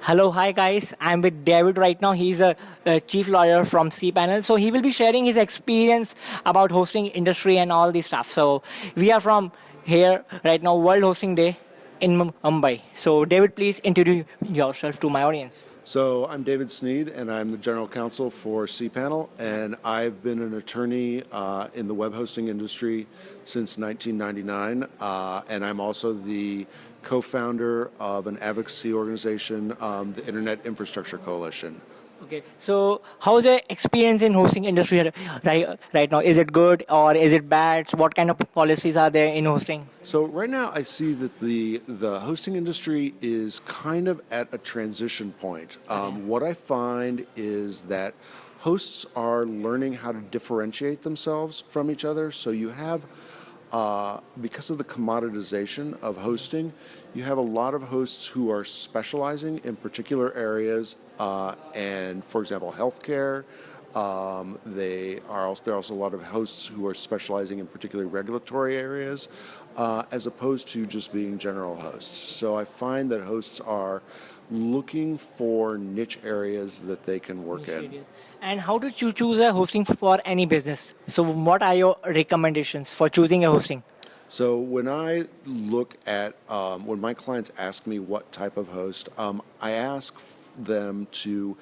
Hello, hi guys. I'm with David right now. He's a chief lawyer from Cpanel. So he will be sharing his experience about hosting industry and all this stuff. So we are from here right now, World Hosting Day in Mumbai. So David, please introduce yourself to my audience. So I'm David Snead, and I'm the General Counsel for Cpanel, and I've been an attorney in the web hosting industry since 1999, and I'm also the co-founder of an advocacy organization, the Internet Infrastructure Coalition. Okay, so how's your experience in hosting industry right now? Is it good or is it bad? What kind of policies are there in hosting? So right now I see that the hosting industry is kind of at a transition point. What I find is that hosts are learning how to differentiate themselves from each other. So you have, because of the commoditization of hosting, you have a lot of hosts who are specializing in particular areas, and for example, healthcare. There are also a lot of hosts who are specializing in particularly regulatory areas, as opposed to just being general hosts. So I find that hosts are looking for niche areas that they can work in. And how to choose a hosting for any business? So what are your recommendations for choosing a hosting? So when I look at, when my clients ask me what type of host, I ask them to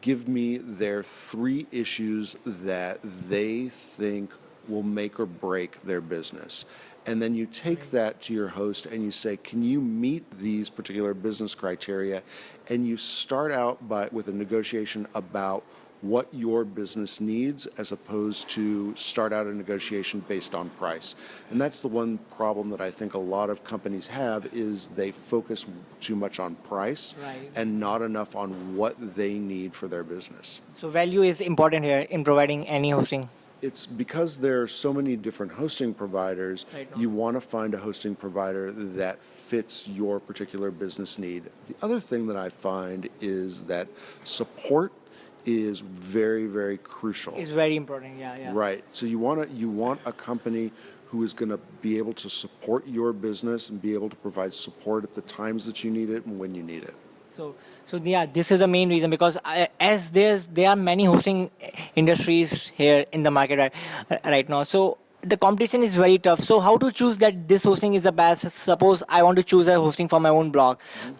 give me their 3 issues that they think will make or break their business. And then you take that to your host and you say, can you meet these particular business criteria? And you start out with a negotiation about what your business needs, as opposed to start out a negotiation based on price. And that's the one problem that I think a lot of companies have, is they focus too much on price and not enough on what they need for their business. So value is important here in providing any hosting. It's because there are so many different hosting providers, you want to find a hosting provider that fits your particular business need. The other thing that I find is that support is very, very crucial. It's very important, yeah. Right. So you want a company who is going to be able to support your business and be able to provide support at the times that you need it and when you need it. So yeah, this is the main reason, because as there are many hosting industries here in the market right now. So the competition is very tough. So how to choose that this hosting is the best? Suppose I want to choose a hosting for my own blog.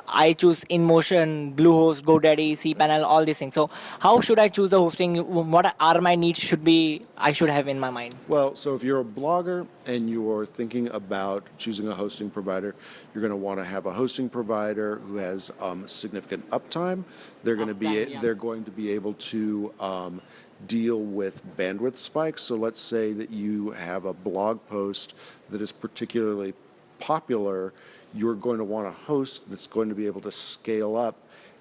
I choose InMotion, Bluehost, GoDaddy, Cpanel, all these things. So how should I choose the hosting? What are my needs I should have in my mind? Well, so if you're a blogger and you're thinking about choosing a hosting provider, you're going to want to have a hosting provider who has significant uptime. They're going to be able to deal with bandwidth spikes. So let's say that you have a blog post that is particularly popular, you're going to want a host that's going to be able to scale up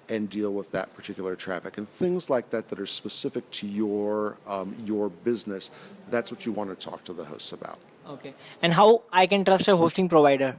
and deal with that particular traffic. And things like that that are specific to your business, that's what you want to talk to the hosts about. Okay. And how I can trust a hosting provider?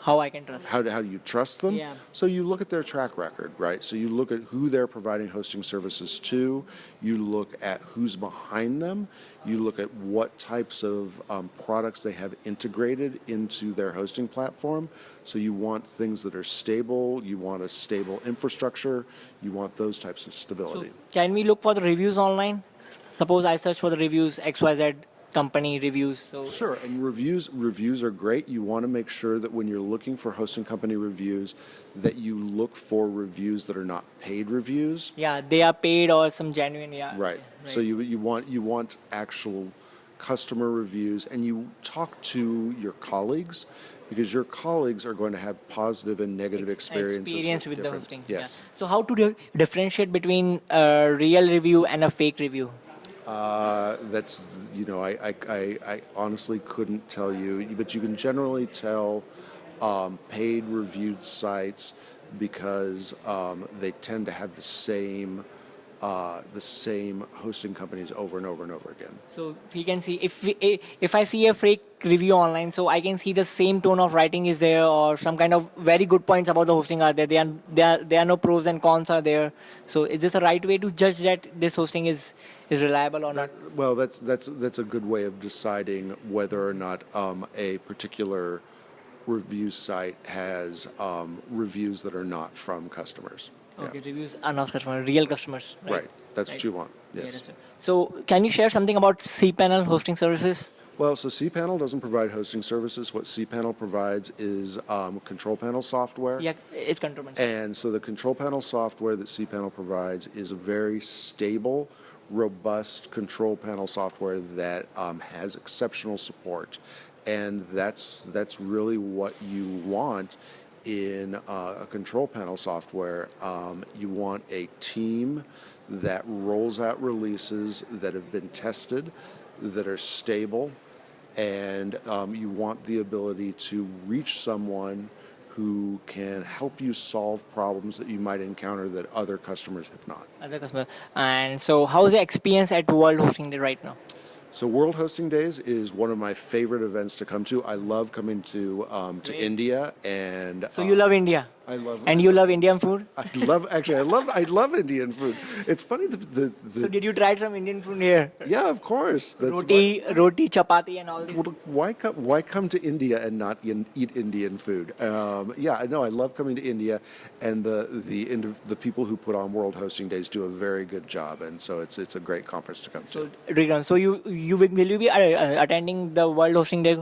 How I can trust how do you trust them? Yeah. So you look at their track record, right? So you look at who they're providing hosting services to. You look at who's behind them. You look at what types of products they have integrated into their hosting platform. So you want things that are stable. You want a stable infrastructure. You want those types of stability. So can we look for the reviews online? Suppose I search for the reviews, XYZ company reviews. So sure, and reviews are great. You want to make sure that when you're looking for hosting company reviews, that you look for reviews that are not paid reviews. Yeah, they are paid or some genuine. Yeah. Right. So you want actual customer reviews, and you talk to your colleagues, because your colleagues are going to have positive and negative experiences with the hosting. Yes. Yeah. So how to differentiate between a real review and a fake review? That's, I honestly couldn't tell you, but you can generally tell paid reviewed sites because they tend to have the same hosting companies over and over and over again. So we can see if I see a fake review online, so I can see the same tone of writing is there, or some kind of very good points about the hosting are there. There are no pros and cons are there. So is this the right way to judge that this hosting is reliable or not? Well, that's a good way of deciding whether or not a particular review site has reviews that are not from customers. Okay, reviews are not customers, real customers. Right. That's Right. what you want. Yeah, Yes. that's right. So can you share something about Cpanel hosting services? Well, so Cpanel doesn't provide hosting services. What Cpanel provides is control panel software. Yeah, it's control panel. And so the control panel software that Cpanel provides is a very stable, robust control panel software that has exceptional support. And that's really what you want in a control panel software. You want a team that rolls out releases that have been tested, that are stable, and you want the ability to reach someone who can help you solve problems that you might encounter that other customers have not. Other customers. And so how's the experience at World Hosting Day right now? So World Hosting Days is one of my favorite events to come to. I love coming to India, and So you love India? I love And you love Indian food? I love Indian food. It's funny So did you try some Indian food here? yeah, of course. That's Roti, chapati and all this? why come to India and not eat Indian food? Yeah, I know. I love coming to India, and the people who put on World Hosting Days do a very good job, and so it's a great conference to come to. So, Rigan, so will you be attending the World Hosting Day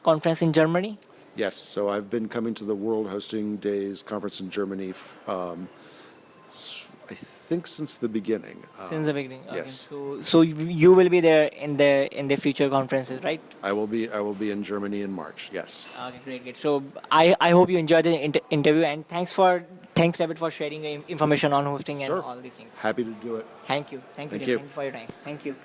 conference in Germany? Yes, so I've been coming to the World Hosting Days conference in Germany. I think since the beginning. Since the beginning. Okay. Yes. So you will be there in the future conferences, right? I will be in Germany in March. Yes. Okay, great. So I hope you enjoyed the interview, and thanks David for sharing your information on hosting and Sure. all these things. Happy to do it. Thank you. Thank you. Thank David. you. Thank you for your time. Thank you.